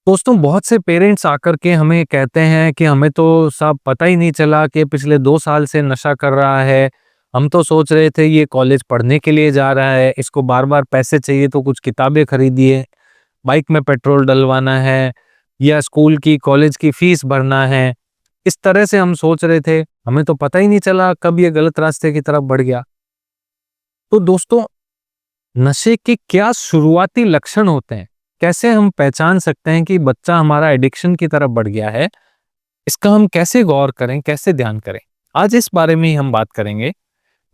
दोस्तों बहुत से पेरेंट्स आकर के हमें कहते हैं कि हमें तो सब पता ही नहीं चला कि पिछले 2 साल से नशा कर रहा है। हम तो सोच रहे थे ये कॉलेज पढ़ने के लिए जा रहा है, इसको बार-बार पैसे चाहिए तो कुछ किताबें खरीदिए, बाइक में पेट्रोल डलवाना है या स्कूल की कॉलेज की फीस भरना है। इस तरह से हम सोच रहे थे, हमें तो पता ही नहीं चला कब ये गलत रास्ते की तरफ बढ़ गया। तो दोस्तों, नशे के क्या शुरुआती लक्षण होते हैं? कैसे हम पहचान सकते हैं कि बच्चा हमारा एडिक्शन की तरफ बढ़ गया है? इसका हम कैसे गौर करें, कैसे ध्यान करें? आज इस बारे में ही हम बात करेंगे।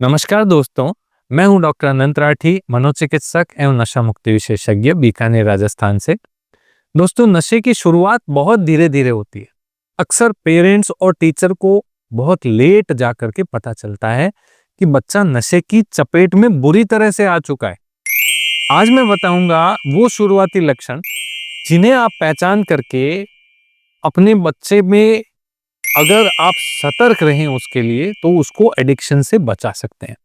नमस्कार दोस्तों, मैं हूं डॉक्टर अनंत राठी, मनोचिकित्सक एवं नशा मुक्ति विशेषज्ञ, बीकानेर, राजस्थान से। दोस्तों, नशे की शुरुआत बहुत धीरे-धीरे होती है। अक्सर पेरेंट्स और टीचर को बहुत लेट जाकर के पता चलता है कि बच्चा नशे की चपेट में बुरी तरह से आ चुका है। आज मैं बताऊंगा वो शुरुआती लक्षण जिन्हें आप पहचान करके अपने बच्चे में अगर आप सतर्क रहें उसके लिए तो उसको एडिक्शन से बचा सकते हैं।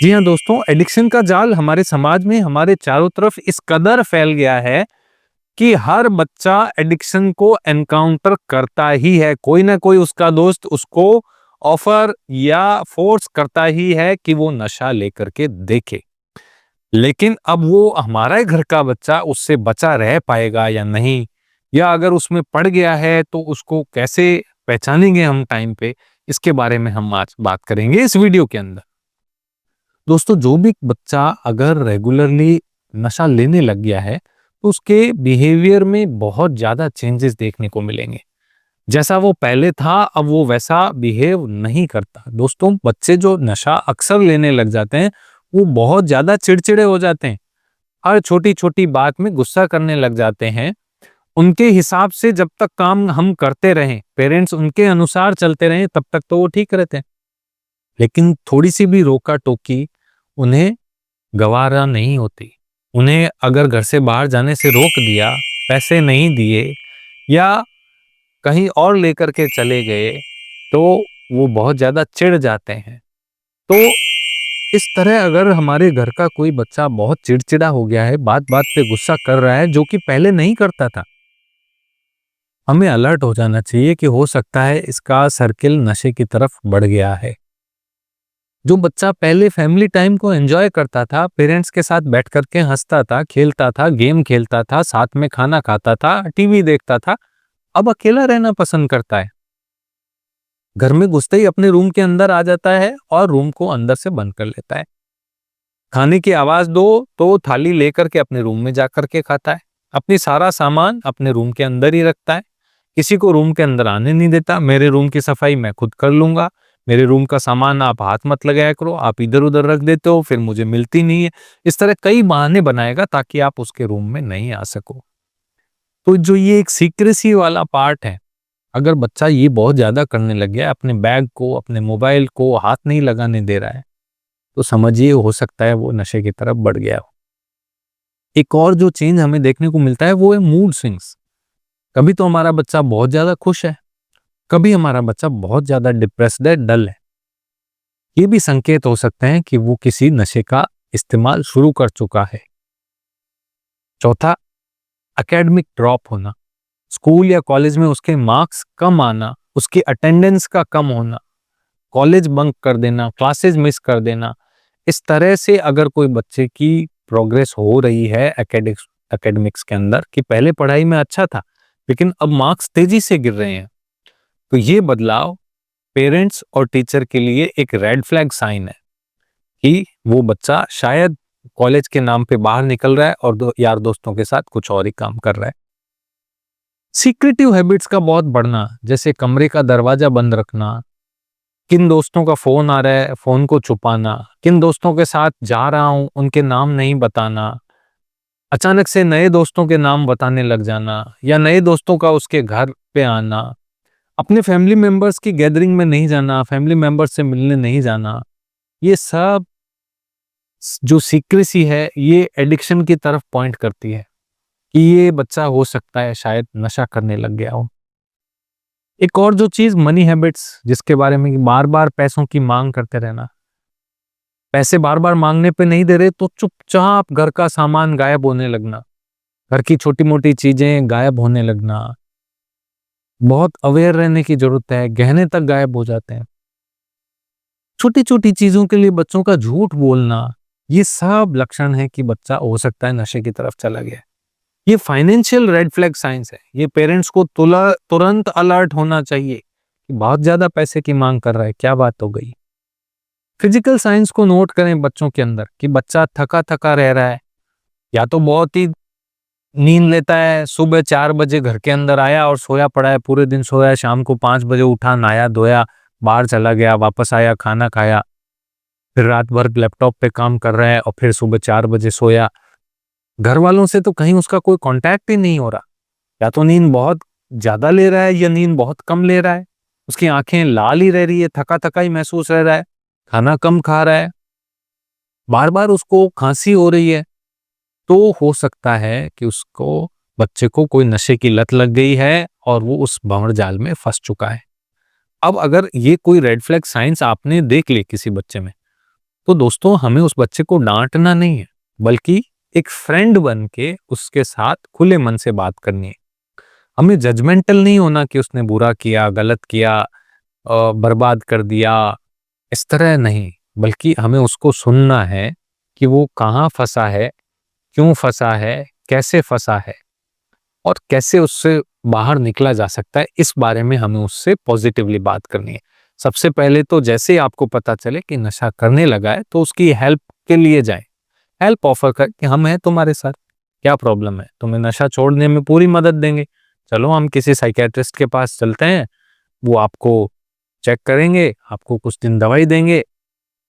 जी हाँ दोस्तों, एडिक्शन का जाल हमारे समाज में हमारे चारों तरफ इस कदर फैल गया है कि हर बच्चा एडिक्शन को एनकाउंटर करता ही है। कोई ना कोई उसका दोस्त उसको ऑफर या फोर्स करता ही है कि वो नशा लेकर के देखे। लेकिन अब वो हमारा ही घर का बच्चा उससे बचा रह पाएगा या नहीं, या अगर उसमें पड़ गया है तो उसको कैसे पहचानेंगे हम टाइम पे, इसके बारे में हम आज बात करेंगे इस वीडियो के अंदर। दोस्तों, जो भी बच्चा अगर रेगुलरली नशा लेने लग गया है तो उसके बिहेवियर में बहुत ज्यादा चेंजेस देखने को मिलेंगे। जैसा वो पहले था अब वो वैसा बिहेव नहीं करता। दोस्तों, बच्चे जो नशा अक्सर लेने लग जाते हैं वो बहुत ज्यादा चिड़चिड़े हो जाते हैं। हर छोटी छोटी बात में गुस्सा करने लग जाते हैं। उनके हिसाब से जब तक काम हम करते रहें, पेरेंट्स उनके अनुसार चलते रहें, तब तक तो वो ठीक रहते हैं। लेकिन थोड़ी सी भी रोका टोकी उन्हें गवारा नहीं होती। उन्हें अगर घर से बाहर जाने से रोक दिया, पैसे नहीं दिए या कहीं और लेकर के चले गए तो वो बहुत ज्यादा चिढ़ जाते हैं। तो इस तरह अगर हमारे घर का कोई बच्चा बहुत चिड़चिड़ा हो गया है, बात बात पे गुस्सा कर रहा है जो कि पहले नहीं करता था, हमें अलर्ट हो जाना चाहिए कि हो सकता है इसका सर्किल नशे की तरफ बढ़ गया है। जो बच्चा पहले फैमिली टाइम को एंजॉय करता था, पेरेंट्स के साथ बैठ करके हंसता था, खेलता था, गेम खेलता था, साथ में खाना खाता था, टीवी देखता था, अब अकेला रहना पसंद करता है। घर में घुसते ही अपने रूम के अंदर आ जाता है और रूम को अंदर से बंद कर लेता है। खाने की आवाज दो तो थाली लेकर के अपने रूम में जाकर के खाता है। अपनी सारा सामान अपने रूम के अंदर ही रखता है। किसी को रूम के अंदर आने नहीं देता। मेरे रूम की सफाई मैं खुद कर लूंगा, मेरे रूम का सामान आप हाथ मत लगाया करो, आप इधर उधर रख देते हो, फिर मुझे मिलती नहीं है। इस तरह कई बहाने बनाएगा ताकि आप उसके रूम में नहीं आ सको। तो जो ये एक सीक्रेसी वाला पार्ट है, अगर बच्चा ये बहुत ज्यादा करने लग गया, अपने बैग को, अपने मोबाइल को हाथ नहीं लगाने दे रहा है, तो समझिए हो सकता है वो नशे की तरफ बढ़ गया हो। एक और जो चेंज हमें देखने को मिलता है वो है मूड स्विंग्स। कभी तो हमारा बच्चा बहुत ज्यादा खुश है, कभी हमारा बच्चा बहुत ज्यादा डिप्रेस्ड है, डल है। ये भी संकेत हो सकते हैं कि वो किसी नशे का इस्तेमाल शुरू कर चुका है। चौथा, एकेडमिक ड्रॉप होना। स्कूल या कॉलेज में उसके मार्क्स कम आना, उसकी अटेंडेंस का कम होना, कॉलेज बंक कर देना, क्लासेस मिस कर देना। इस तरह से अगर कोई बच्चे की प्रोग्रेस हो रही है एकेडमिक्स के अंदर, कि पहले पढ़ाई में अच्छा था लेकिन अब मार्क्स तेजी से गिर रहे हैं, तो ये बदलाव पेरेंट्स और टीचर के लिए एक रेड फ्लैग साइन है कि वो बच्चा शायद कॉलेज के नाम पे बाहर निकल रहा है और यार दोस्तों के साथ कुछ और ही काम कर रहा है। सीक्रेटिव हैबिट्स का बहुत बढ़ना, जैसे कमरे का दरवाजा बंद रखना, किन दोस्तों का फोन आ रहा है फोन को छुपाना, किन दोस्तों के साथ जा रहा हूं उनके नाम नहीं बताना, अचानक से नए दोस्तों के नाम बताने लग जाना या नए दोस्तों का उसके घर पे आना, अपने फैमिली मेंबर्स की गैदरिंग में नहीं जाना, फैमिली मेंबर्स से मिलने नहीं जाना। ये सब जो सीक्रेसी है ये एडिक्शन की तरफ पॉइंट करती है कि ये बच्चा हो सकता है शायद नशा करने लग गया हो। एक और जो चीज मनी हैबिट्स, जिसके बारे में बार बार पैसों की मांग करते रहना। पैसे बार बार मांगने पे नहीं दे रहे तो चुपचाप घर का सामान गायब होने लगना, घर की छोटी-मोटी चीजें गायब होने लगना, बहुत अवेयर रहने की ज़रूरत है, गहने तक गायब हो जाते हैं। छोटी-छोटी चीज़ों के लिए बच्चों का झूठ बोलना, ये सब लक्षण है कि बच्चा हो सकता है नशे की तरफ चला गया है। ये फाइनेंशियल रेड फ्लैग साइंस है। ये पेरेंट्स को तुरंत अलर्ट होना चाहिए कि बहुत ज़्यादा पैसे की माँग कर रहा है, क्या बात हो गई? फिजिकल साइंस को नोट करें बच्चों के अंदर कि बच्चा थका-थका रह रहा है, या तो बहुत ही नींद लेता है, सुबह 4 बजे घर के अंदर आया और सोया पड़ा है, पूरे दिन सोया है, शाम को 5 बजे उठा, नहाया-धोया, बाहर चला गया, वापस आया, खाना खाया, फिर रात भर लैपटॉप पे काम कर रहा है और फिर सुबह 4 बजे सोया। घर वालों से तो कहीं उसका कोई कॉन्टैक्ट ही नहीं हो रहा। या तो नींद बहुत ज़्यादा ले रहा है या नींद बहुत कम ले रहा है। उसकी आँखें लाल ही रह रही है, थका-थका ही महसूस रह रहा है, खाना कम खा रहा है, बार-बार उसको खाँसी हो रही है। तो हो सकता है कि उसको बच्चे को कोई नशे की लत लग गई है और वो उस भंवर जाल में फँस चुका है। अब अगर ये कोई रेड फ्लैग साइंस आपने देख ली किसी बच्चे में, तो दोस्तों हमें उस बच्चे को डाँटना नहीं है, बल्कि एक फ्रेंड बन के उसके साथ खुले मन से बात करनी है। हमें जजमेंटल नहीं होना कि उसने बुरा किया, गलत किया, बर्बाद कर दिया, इस तरह नहीं, बल्कि हमें उसको सुनना है कि वो कहाँ फँसा है, क्यों फँसा है, कैसे फँसा है और कैसे उससे बाहर निकला जा सकता है, इस बारे में हमें उससे पॉजिटिवली बात करनी है। सबसे पहले तो जैसे ही आपको पता चले कि नशा करने लगा है, तो उसकी हेल्प के लिए जाएँ। हेल्प ऑफर कर कि हम हैं तुम्हारे साथ, क्या प्रॉब्लम है? तुम्हें नशा छोड़ने में पूरी मदद देंगे। चलो हम किसी साइकियाट्रिस्ट के पास चलते हैं, वो आपको चेक करेंगे, आपको कुछ दिन दवाई देंगे,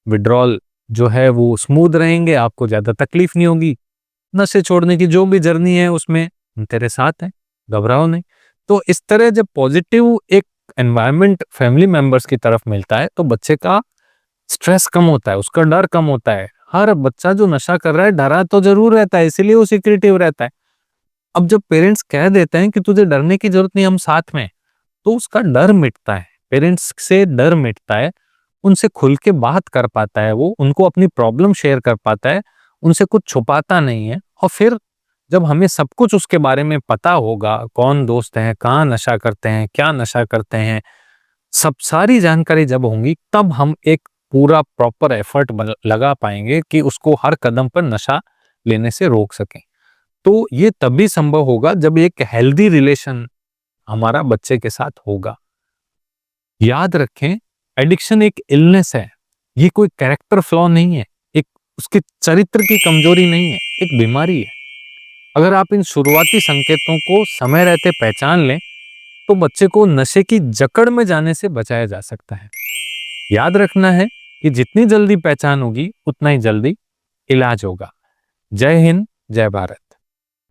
विथड्रॉल जो है वो स्मूथ रहेंगे, आपको ज़्यादा तकलीफ नहीं होगी। नशे छोड़ने की जो भी जर्नी है उसमें हम तेरे साथ हैं, घबराओ नहीं। तो इस तरह जब पॉजिटिव एक एनवायरनमेंट फैमिली मेंबर्स की तरफ मिलता है, तो बच्चे का स्ट्रेस कम होता है, उसका डर कम होता है। हर बच्चा जो नशा कर रहा है, डरा तो ज़रूर रहता है, इसीलिए वो सिक्रेटिव रहता है। अब जब पेरेंट्स कह देते हैं कि तुझे डरने की ज़रूरत नहीं, हम साथ में हैं, तो उसका डर मिटता है, पेरेंट्स से डर मिटता है, उनसे खुल के बात कर पाता है वो, उनको अपनी प्रॉब्लम शेयर कर पाता है, उनसे कुछ छुपाता नहीं है और फिर जब हमें सब कुछ उसके बारे में पता होगा, कौन दोस्त हैं, कहाँ नशा करते हैं, क्या नशा करते हैं, सब सारी जानकारी जब होंगी, तब हम एक पूरा प्रॉपर एफर्ट लगा पाएंगे कि उसको हर कदम पर नशा लेने से रोक सकें। तो ये तभी संभव होगा जब एक हेल्दी रिलेशन हमारा बच्चे के साथ होगा। याद रखें, एडिक्शन एक इलनेस है, ये कोई कैरेक्टर फ्लॉ नहीं है, एक उसके चरित्र की कमजोरी नहीं है, एक बीमारी है। अगर आप इन शुरुआती संकेतों को समय रहते पहचान लें, तो बच्चे को नशे की जकड़ में जाने से बचाया जा सकता है। याद रखना है कि जितनी जल्दी पहचान होगी, उतना ही जल्दी इलाज होगा। जय हिंद, जय भारत।